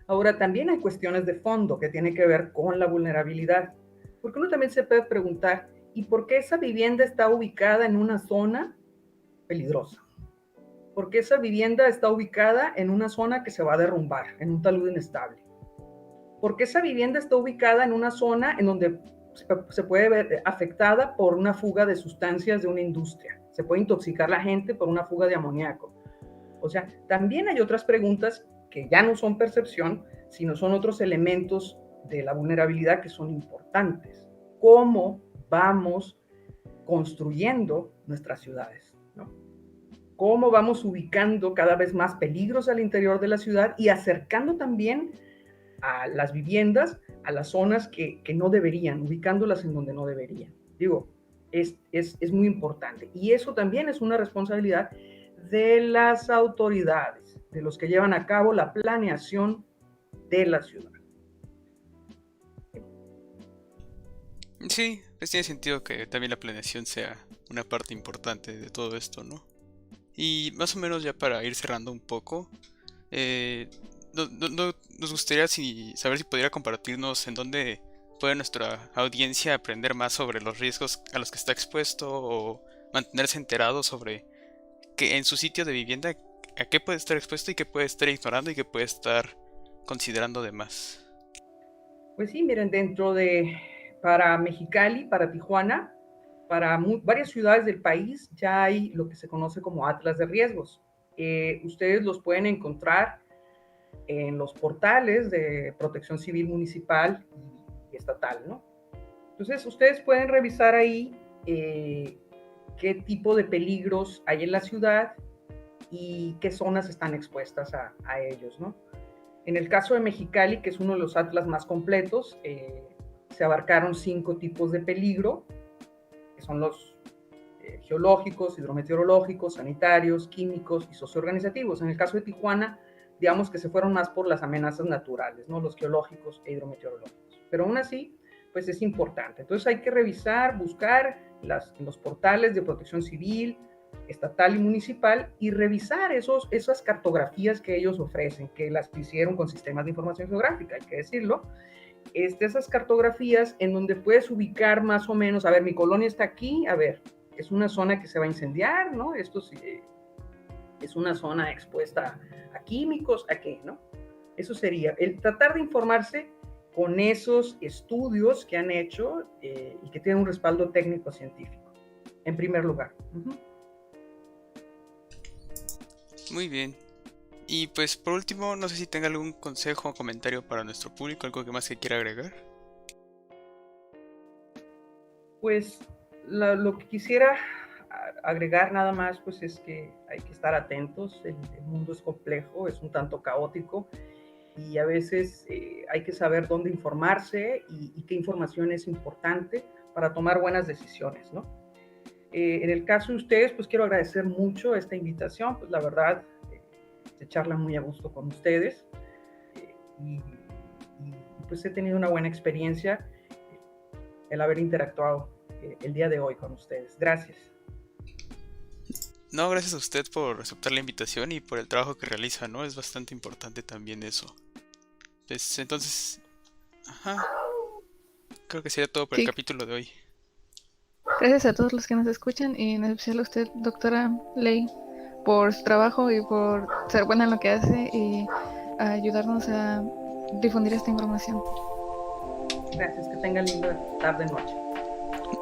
Ahora, también hay cuestiones de fondo que tienen que ver con la vulnerabilidad, porque uno también se puede preguntar, ¿y por qué esa vivienda está ubicada en una zona peligrosa? ¿Por qué esa vivienda está ubicada en una zona que se va a derrumbar, en un talud inestable? ¿Por qué esa vivienda está ubicada en una zona en donde se puede ver afectada por una fuga de sustancias de una industria? Se puede intoxicar la gente por una fuga de amoníaco. O sea, también hay otras preguntas que ya no son percepción, sino son otros elementos de la vulnerabilidad que son importantes. ¿Cómo vamos construyendo nuestras ciudades? ¿No? ¿Cómo vamos ubicando cada vez más peligros al interior de la ciudad y acercando también a las viviendas a las zonas que no deberían, ubicándolas en donde no deberían? Digo, es muy importante. Y eso también es una responsabilidad de las autoridades, de los que llevan a cabo la planeación de la ciudad. Sí, pues tiene sentido que también la planeación sea una parte importante de todo esto, ¿no? Y más o menos ya para ir cerrando un poco, nos gustaría saber si podría compartirnos en dónde puede nuestra audiencia aprender más sobre los riesgos a los que está expuesto o mantenerse enterado sobre que en su sitio de vivienda a qué puede estar expuesto y qué puede estar ignorando y qué puede estar considerando de más. Pues sí, miren, para Mexicali, para Tijuana, para varias ciudades del país ya hay lo que se conoce como atlas de riesgos. Ustedes los pueden encontrar en los portales de Protección Civil Municipal y estatal, ¿no? Entonces, ustedes pueden revisar ahí qué tipo de peligros hay en la ciudad y qué zonas están expuestas a ellos, ¿no? En el caso de Mexicali, que es uno de los atlas más completos, se abarcaron 5 tipos de peligro, que son los geológicos, hidrometeorológicos, sanitarios, químicos y socioorganizativos. En el caso de Tijuana, digamos que se fueron más por las amenazas naturales, ¿no? Los geológicos e hidrometeorológicos. Pero aún así, pues es importante. Entonces hay que revisar, buscar en los portales de protección civil, estatal y municipal y revisar esas cartografías que ellos ofrecen, que las hicieron con sistemas de información geográfica, hay que decirlo. Esas cartografías en donde puedes ubicar más o menos, a ver, mi colonia está aquí, a ver, es una zona que se va a incendiar, ¿no? Esto sí, es una zona expuesta a químicos, ¿a qué, no? Eso sería, el tratar de informarse con esos estudios que han hecho y que tienen un respaldo técnico-científico, en primer lugar. Muy bien. Y pues por último, no sé si tenga algún consejo o comentario para nuestro público, algo que más que quiera agregar. Pues lo que quisiera agregar nada más pues es que hay que estar atentos, el mundo es complejo, es un tanto caótico y a veces hay que saber dónde informarse y qué información es importante para tomar buenas decisiones, ¿no? En el caso de ustedes, pues quiero agradecer mucho esta invitación, pues la verdad, se charla muy a gusto con ustedes y pues he tenido una buena experiencia el haber interactuado el día de hoy con ustedes. Gracias. No, gracias a usted por aceptar la invitación y por el trabajo que realiza, ¿no? Es bastante importante también eso. Pues entonces, ajá, creo que sería todo por el capítulo de hoy. Gracias a todos los que nos escuchan y en especial a usted, doctora Ley, por su trabajo y por ser buena en lo que hace y ayudarnos a difundir esta información. Gracias, que tengan linda tarde, noche.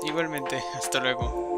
Igualmente, hasta luego.